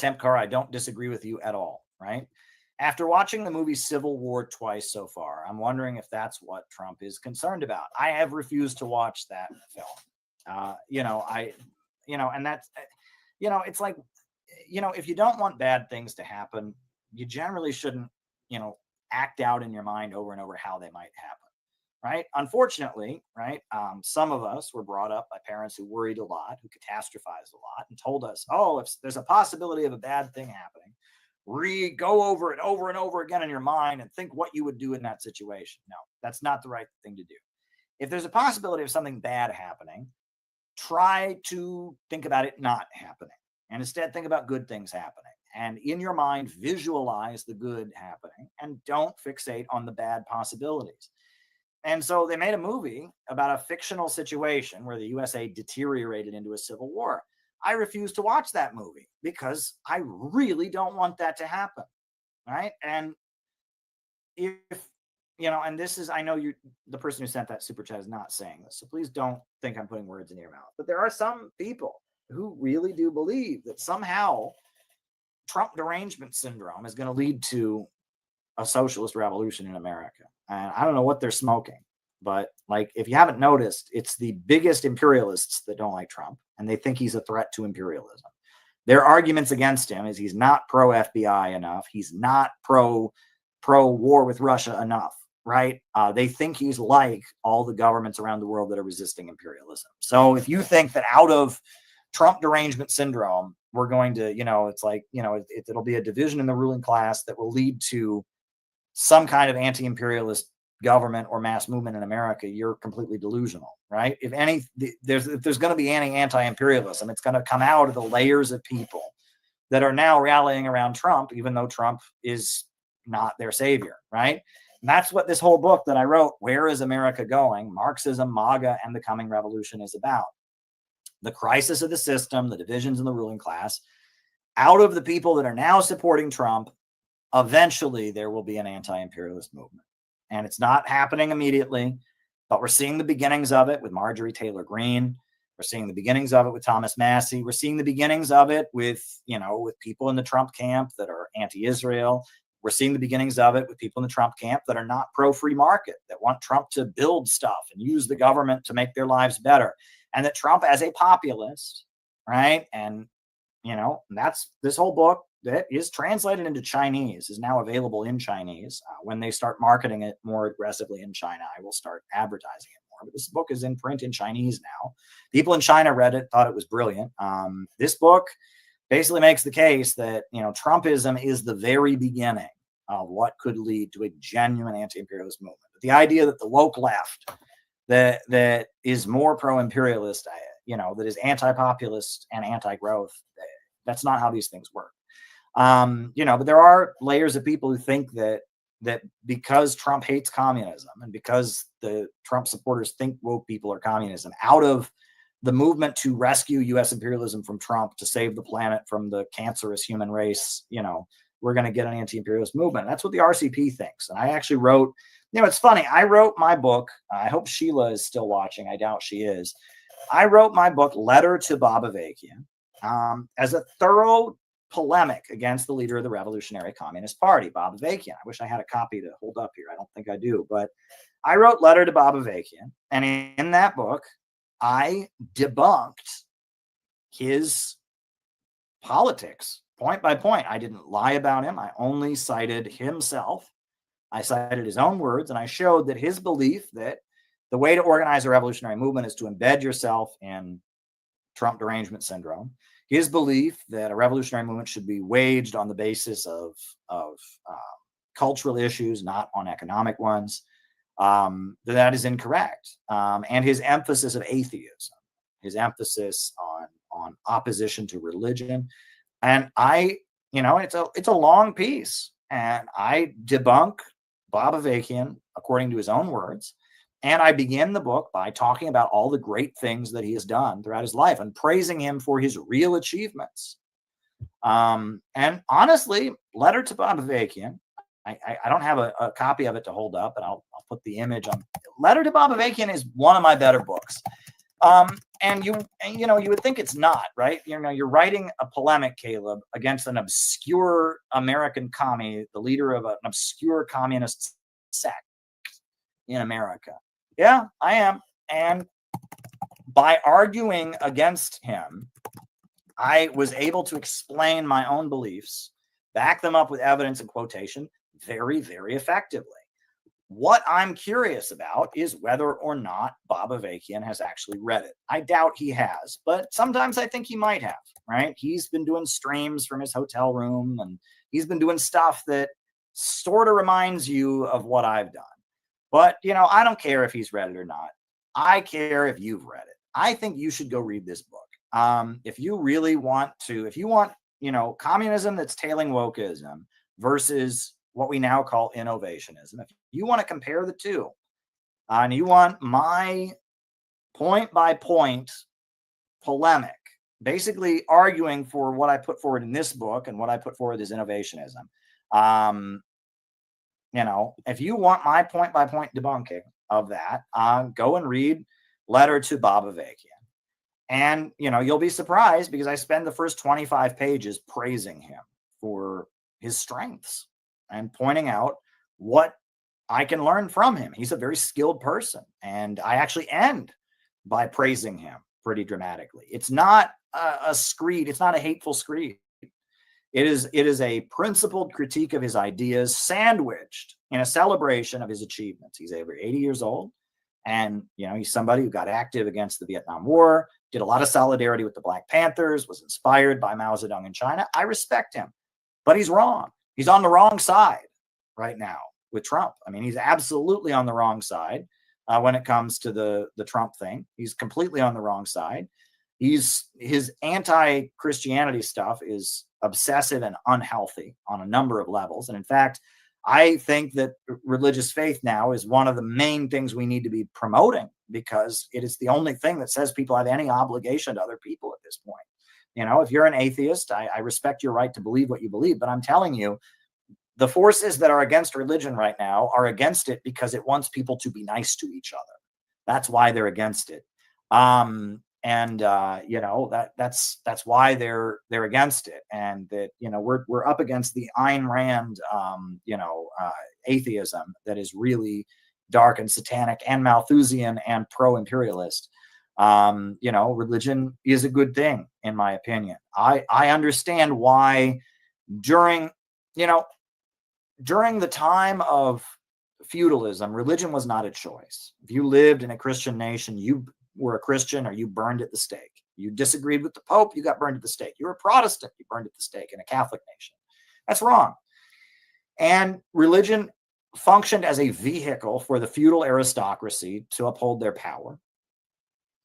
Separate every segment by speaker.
Speaker 1: Tempcar, I don't disagree with you at all, right? After watching the movie Civil War twice so far, I'm wondering if that's what Trump is concerned about. I have refused to watch that film. And that's, it's like, if you don't want bad things to happen, you generally shouldn't, act out in your mind over and over how they might happen. Right. Unfortunately, right. Some of us were brought up by parents who worried a lot, who catastrophized a lot, and told us, oh, if there's a possibility of a bad thing happening, go over it over and over again in your mind and think what you would do in that situation. No, that's not the right thing to do. If there's a possibility of something bad happening, try to think about it not happening, and instead think about good things happening. And in your mind, visualize the good happening and don't fixate on the bad possibilities. And so they made a movie about a fictional situation where the USA deteriorated into a civil war. I refuse to watch that movie because I really don't want that to happen. Right. And if, and this is, I know the person who sent that super chat is not saying this, so please don't think I'm putting words in your mouth. But there are some people who really do believe that somehow Trump derangement syndrome is going to lead to a socialist revolution in America. And I don't know what they're smoking, but like, if you haven't noticed, it's the biggest imperialists that don't like Trump, and they think he's a threat to imperialism. Their arguments against him is he's not pro FBI enough. He's not pro war with Russia enough, right? They think he's like all the governments around the world that are resisting imperialism. So if you think that out of Trump derangement syndrome, we're going to, it's like, it'll be a division in the ruling class that will lead to some kind of anti-imperialist government or mass movement in America, you're completely delusional, right? If there's going to be any anti-imperialism, it's going to come out of the layers of people that are now rallying around Trump, even though Trump is not their savior, right? And that's what this whole book that I wrote, Where is America Going? Marxism, MAGA, and the Coming Revolution is about. The crisis of the system, the divisions in the ruling class. Out of the people that are now supporting Trump, eventually there will be an anti-imperialist movement. And it's not happening immediately, but we're seeing the beginnings of it with Marjorie Taylor Greene. We're seeing the beginnings of it with Thomas Massey. We're seeing the beginnings of it with people in the Trump camp that are anti-Israel. We're seeing the beginnings of it with people in the Trump camp that are not pro-free market, that want Trump to build stuff and use the government to make their lives better. And that Trump as a populist, right? And, that's this whole book that is translated into Chinese, is now available in Chinese. When they start marketing it more aggressively in China, I will start advertising it more. But this book is in print in Chinese now. People in China read it, thought it was brilliant. This book basically makes the case that, Trumpism is the very beginning of what could lead to a genuine anti-imperialist movement. But the idea that the woke left that is more pro-imperialist, that is anti-populist and anti-growth, that's not how these things work. But there are layers of people who think that because Trump hates communism and because the Trump supporters think woke people are communism, out of the movement to rescue U.S. imperialism from Trump, to save the planet from the cancerous human race, we're going to get an anti-imperialist movement. That's what the RCP thinks. And I actually wrote, it's funny. I wrote my book. I hope Sheila is still watching. I doubt she is. I wrote my book, Letter to Bob Avakian, as a thorough polemic against the leader of the Revolutionary Communist Party, Bob Avakian. I wish I had a copy to hold up here. I don't think I do, but I wrote Letter to Bob Avakian. And in that book, I debunked his politics point by point. I didn't lie about him. I only cited himself. I cited his own words, and I showed that his belief that the way to organize a revolutionary movement is to embed yourself in Trump derangement syndrome. His belief that a revolutionary movement should be waged on the basis of cultural issues, not on economic ones, that is incorrect. And his emphasis of atheism, his emphasis on opposition to religion. And it's a long piece. And I debunk Bob Avakian according to his own words. And I begin the book by talking about all the great things that he has done throughout his life and praising him for his real achievements. And honestly, Letter to Bob Avakian, I don't have a copy of it to hold up, and I'll put the image on. Letter to Bob Avakian is one of my better books. And you would think it's not, right? You're writing a polemic, Caleb, against an obscure American commie, the leader of an obscure communist sect in America. Yeah, I am. And by arguing against him, I was able to explain my own beliefs, back them up with evidence and quotation very, very effectively. What I'm curious about is whether or not Bob Avakian has actually read it. I doubt he has, but sometimes I think he might have, right? He's been doing streams from his hotel room, and he's been doing stuff that sort of reminds you of what I've done. But, I don't care if he's read it or not. I care if you've read it. I think you should go read this book. If you really want to, if you want, communism that's tailing wokeism versus what we now call innovationism, if you want to compare the two, and you want my point by point polemic, basically arguing for what I put forward in this book and what I put forward as innovationism, if you want my point by point debunking of that, go and read Letter to Bob Avakian. And, you'll be surprised because I spend the first 25 pages praising him for his strengths and pointing out what I can learn from him. He's a very skilled person. And I actually end by praising him pretty dramatically. It's not a screed. It's not a hateful screed. It is a principled critique of his ideas, sandwiched in a celebration of his achievements. He's over 80 years old. And, he's somebody who got active against the Vietnam War, did a lot of solidarity with the Black Panthers, was inspired by Mao Zedong in China. I respect him, but he's wrong. He's on the wrong side right now with Trump. I mean, he's absolutely on the wrong side when it comes to the Trump thing. He's completely on the wrong side. His anti-Christianity stuff is obsessive and unhealthy on a number of levels. And in fact, I think that religious faith now is one of the main things we need to be promoting, because it is the only thing that says people have any obligation to other people at this point. If you're an atheist, I respect your right to believe what you believe, but I'm telling you, the forces that are against religion right now are against it because it wants people to be nice to each other. That's why they're against it. That's why they're against it. And that, we're up against the Ayn Rand, atheism that is really dark and satanic and Malthusian and pro-imperialist. Religion is a good thing, in my opinion. I understand why during the time of feudalism, religion was not a choice. If you lived in a Christian nation, you were a Christian or you burned at the stake. You disagreed with the Pope, you got burned at the stake. You were a Protestant, you burned at the stake in a Catholic nation. That's wrong. And religion functioned as a vehicle for the feudal aristocracy to uphold their power.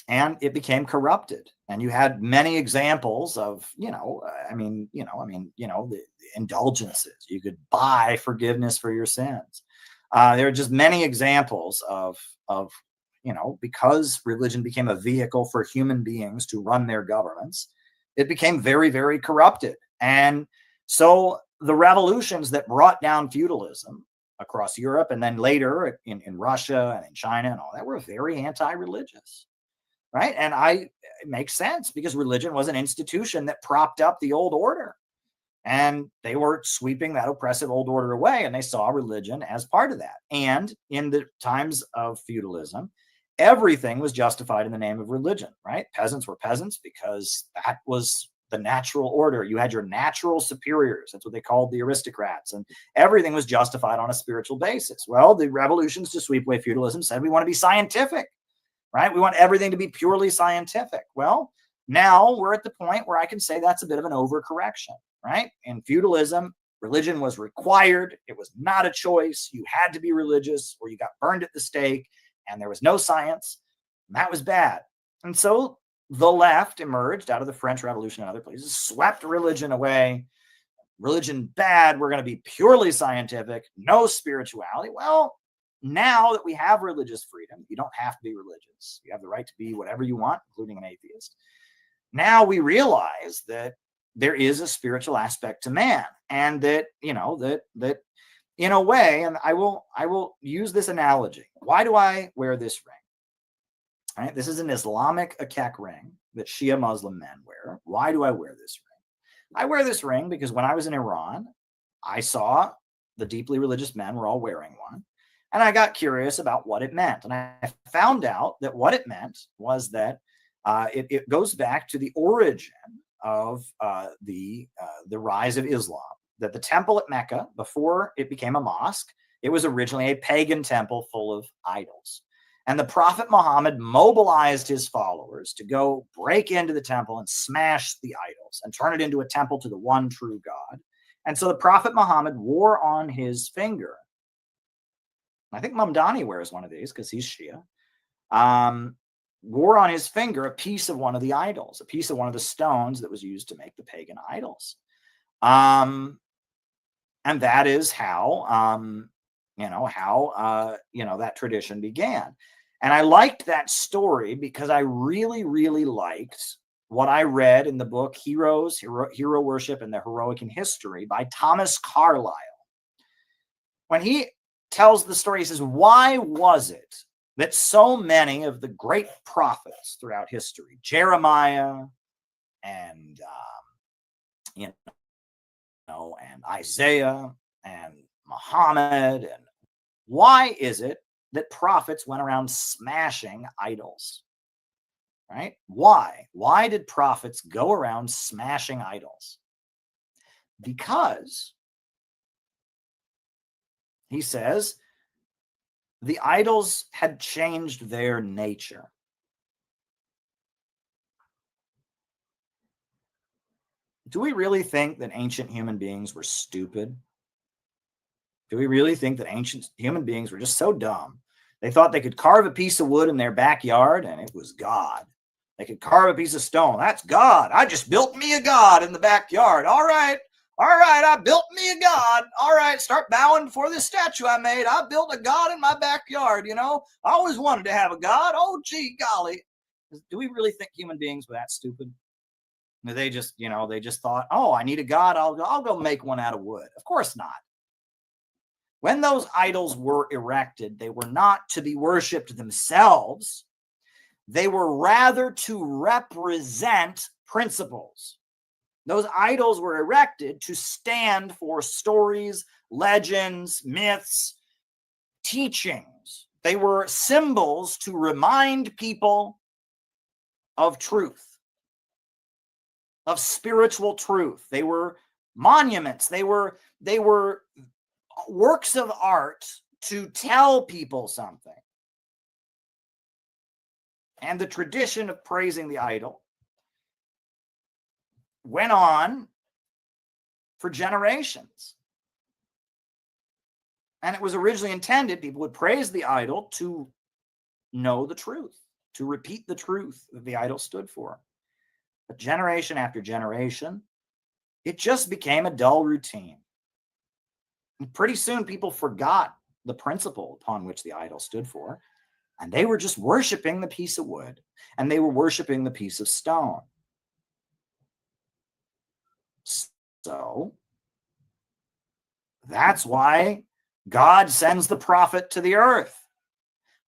Speaker 1: And it became corrupted. And you had many examples of, the indulgences. You could buy forgiveness for your sins. There are just many examples of because religion became a vehicle for human beings to run their governments, it became very, very corrupted. And so the revolutions that brought down feudalism across Europe and then later in Russia and in China and all that were very anti-religious, right? And it makes sense because religion was an institution that propped up the old order. And they were sweeping that oppressive old order away, and they saw religion as part of that. And in the times of feudalism, everything was justified in the name of religion, right? Peasants were peasants because that was the natural order. You had your natural superiors. That's what they called the aristocrats. And everything was justified on a spiritual basis. Well, the revolutions to sweep away feudalism said we want to be scientific, right? We want everything to be purely scientific. Well, now we're at the point where I can say that's a bit of an overcorrection, right? In feudalism, religion was required. It was not a choice. You had to be religious or you got burned at the stake, and there was no science. And that was bad. And so the left emerged out of the French Revolution and other places, swept religion away. Religion bad. We're going to be purely scientific, no spirituality. Well, now that we have religious freedom, you don't have to be religious. You have the right to be whatever you want, including an atheist. Now we realize that there is a spiritual aspect to man, and that, that in a way, and I will use this analogy. Why do I wear this ring? Right? This is an Islamic akek ring that Shia Muslim men wear. Why do I wear this ring? I wear this ring because when I was in Iran, I saw the deeply religious men were all wearing one. And I got curious about what it meant. And I found out that what it meant was that it goes back to the origin of the rise of Islam. That the temple at Mecca, before it became a mosque, it was originally a pagan temple full of idols. And the Prophet Muhammad mobilized his followers to go break into the temple and smash the idols and turn it into a temple to the one true God. And so the Prophet Muhammad wore on his finger, I think Mamdani wears one of these because he's Shia, wore on his finger a piece of one of the idols, a piece of one of the stones that was used to make the pagan idols. And that is how, that tradition began. And I liked that story because I really, really liked what I read in the book Hero Worship and the Heroic in History by Thomas Carlyle. When he tells the story, he says, why was it that so many of the great prophets throughout history, Jeremiah and and Isaiah and Muhammad, and why is it that prophets went around smashing idols? Right? Why? Why did prophets go around smashing idols? Because, he says, the idols had changed their nature. Do we really think that ancient human beings were stupid? Do we really think that ancient human beings were just so dumb? They thought they could carve a piece of wood in their backyard and it was God. They could carve a piece of stone. That's God. I just built me a God in the backyard. All right, I built me a God. All right, start bowing before this statue I made. I built a God in my backyard, I always wanted to have a God. Oh, gee, golly. Do we really think human beings were that stupid? They just, they just thought, oh, I need a God. I'll go make one out of wood. Of course not. When those idols were erected, they were not to be worshipped themselves. They were rather to represent principles. Those idols were erected to stand for stories, legends, myths, teachings. They were symbols to remind people of truth, of spiritual truth. They were monuments. They were works of art to tell people something. And the tradition of praising the idol went on for generations. And it was originally intended, people would praise the idol to know the truth, to repeat the truth that the idol stood for. But generation after generation, it just became a dull routine. And pretty soon people forgot the principle upon which the idol stood for, and they were just worshiping the piece of wood, and they were worshiping the piece of stone. So that's why God sends the prophet to the earth.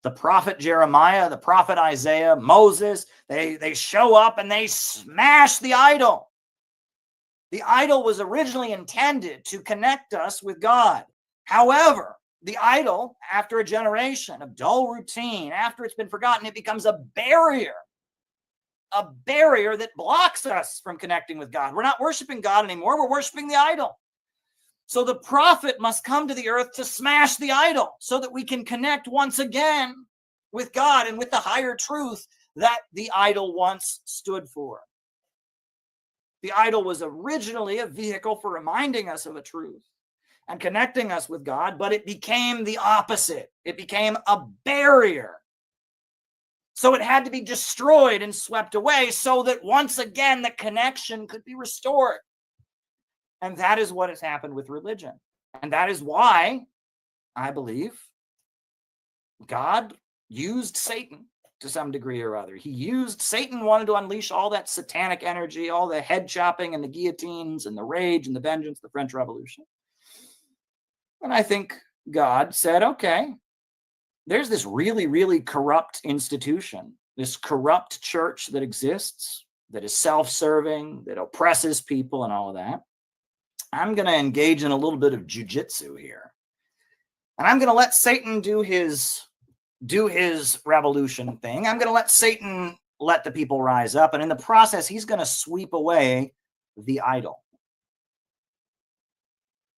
Speaker 1: The prophet Jeremiah, the prophet Isaiah, Moses, they show up and they smash the idol. The idol was originally intended to connect us with God. However, the idol, after a generation of dull routine, after it's been forgotten, it becomes a barrier that blocks us from connecting with God. We're not worshiping God anymore. We're worshiping the idol. So the prophet must come to the earth to smash the idol so that we can connect once again with God and with the higher truth that the idol once stood for. The idol was originally a vehicle for reminding us of a truth and connecting us with God, but it became the opposite. It became a barrier. So it had to be destroyed and swept away so that once again the connection could be restored. And that is what has happened with religion. And that is why I believe God used Satan to some degree or other. Satan wanted to unleash all that satanic energy, all the head chopping and the guillotines and the rage and the vengeance, the French Revolution. And I think God said, okay, there's this really, really corrupt institution, this corrupt church that exists, that is self-serving, that oppresses people and all of that, I'm going to engage in a little bit of jujitsu here. And I'm going to let Satan do his revolution thing. I'm going to let Satan let the people rise up. And in the process, he's going to sweep away the idol.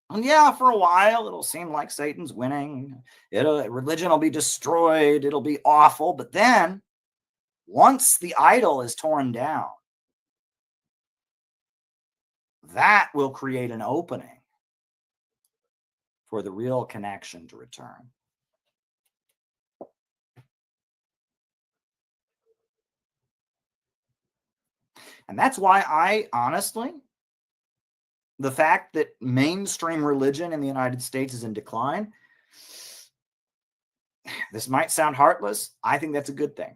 Speaker 1: And yeah, for a while, it'll seem like Satan's winning. Religion will be destroyed. It'll be awful. But then, once the idol is torn down, that will create an opening for the real connection to return. And that's why I honestly, the fact that mainstream religion in the United States is in decline, this might sound heartless. I think that's a good thing.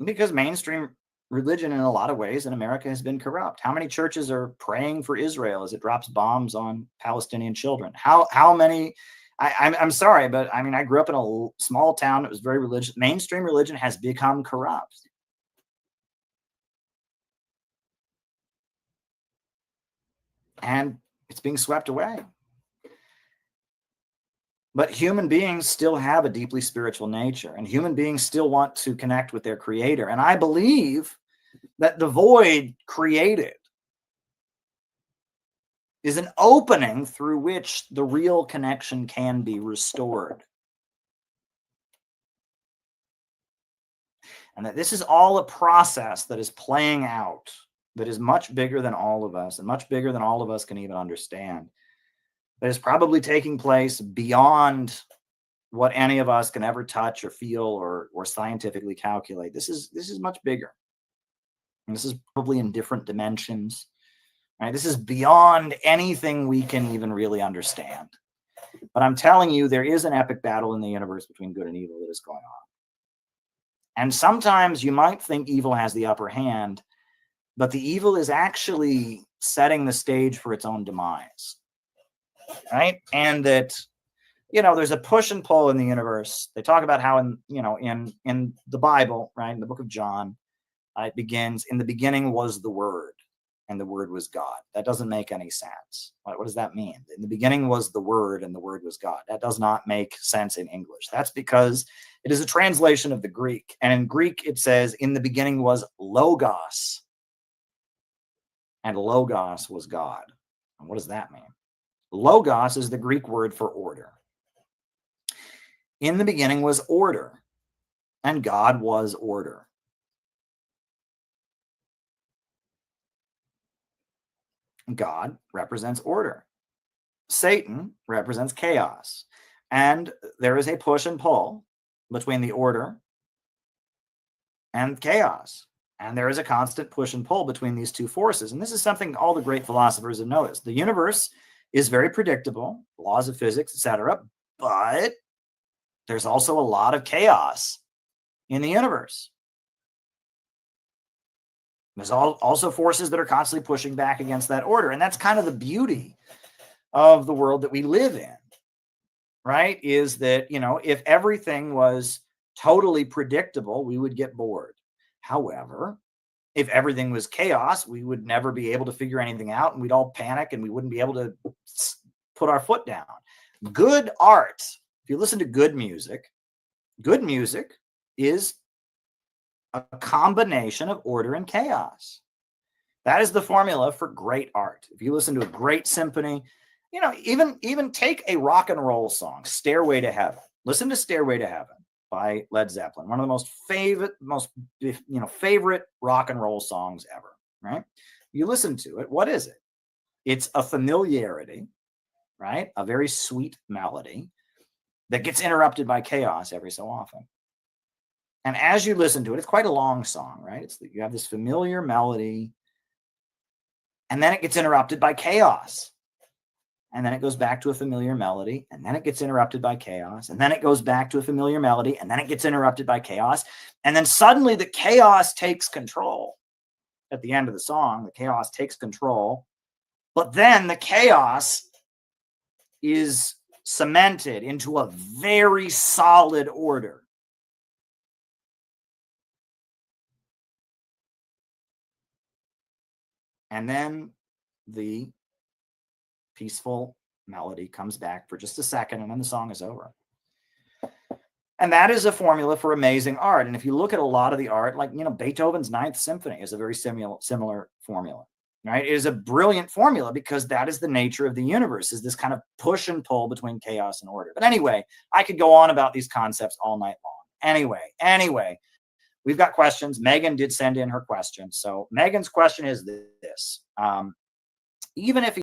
Speaker 1: Because mainstream religion in a lot of ways in America has been corrupt. How many churches are praying for Israel as it drops bombs on Palestinian children? How many? I'm sorry, but I mean, I grew up in a small town that was very religious. Mainstream religion has become corrupt. And it's being swept away. But human beings still have a deeply spiritual nature, and human beings still want to connect with their creator. And I believe that the void created is an opening through which the real connection can be restored. And that this is all a process that is playing out, that is much bigger than all of us, and much bigger than all of us can even understand. That is probably taking place beyond what any of us can ever touch or feel or scientifically calculate. This is much bigger. And this is probably in different dimensions. Right? This is beyond anything we can even really understand. But I'm telling you, there is an epic battle in the universe between good and evil that is going on. And sometimes you might think evil has the upper hand, but the evil is actually setting the stage for its own demise. Right? And that, there's a push and pull in the universe. They talk about how in the Bible, right, in the book of John, it begins, in the beginning was the Word, and the Word was God. That doesn't make any sense. What does that mean? In the beginning was the Word, and the Word was God. That does not make sense in English. That's because it is a translation of the Greek. And in Greek, it says, in the beginning was Logos, and Logos was God. And what does that mean? Logos is the Greek word for order. In the beginning was order, and God was order. God represents order. Satan represents chaos. And there is a push and pull between the order and chaos. And there is a constant push and pull between these two forces. And this is something all the great philosophers have noticed. The universe is very predictable, laws of physics, etc. But there's also a lot of chaos in the universe. There's also forces that are constantly pushing back against that order. And that's kind of the beauty of the world that we live in, right? Is that, if everything was totally predictable, we would get bored. However, if everything was chaos, we would never be able to figure anything out, and we'd all panic, and we wouldn't be able to put our foot down. Good art, if you listen to good music is a combination of order and chaos. That is the formula for great art. If you listen to a great symphony, even take a rock and roll song, Stairway to Heaven. Listen to Stairway to Heaven by Led Zeppelin, one of the most favorite rock and roll songs ever, right? You listen to it, what is it? It's a familiarity, right? A very sweet melody that gets interrupted by chaos every so often. And as you listen to it, it's quite a long song, right? You have this familiar melody, and then it gets interrupted by chaos. And then it goes back to a familiar melody, and then it gets interrupted by chaos, and then it goes back to a familiar melody, and then it gets interrupted by chaos. And then suddenly the chaos takes control. At the end of the song, the chaos takes control. But then the chaos is cemented into a very solid order. And then the peaceful melody comes back for just a second, and then the song is over. And that is a formula for amazing art. And if you look at a lot of the art, like, Beethoven's Ninth Symphony is a very similar formula, right? It is a brilliant formula because that is the nature of the universe, is this kind of push and pull between chaos and order. But anyway, I could go on about these concepts all night long. Anyway, we've got questions. Megan did send in her question. So Megan's question is this. Even if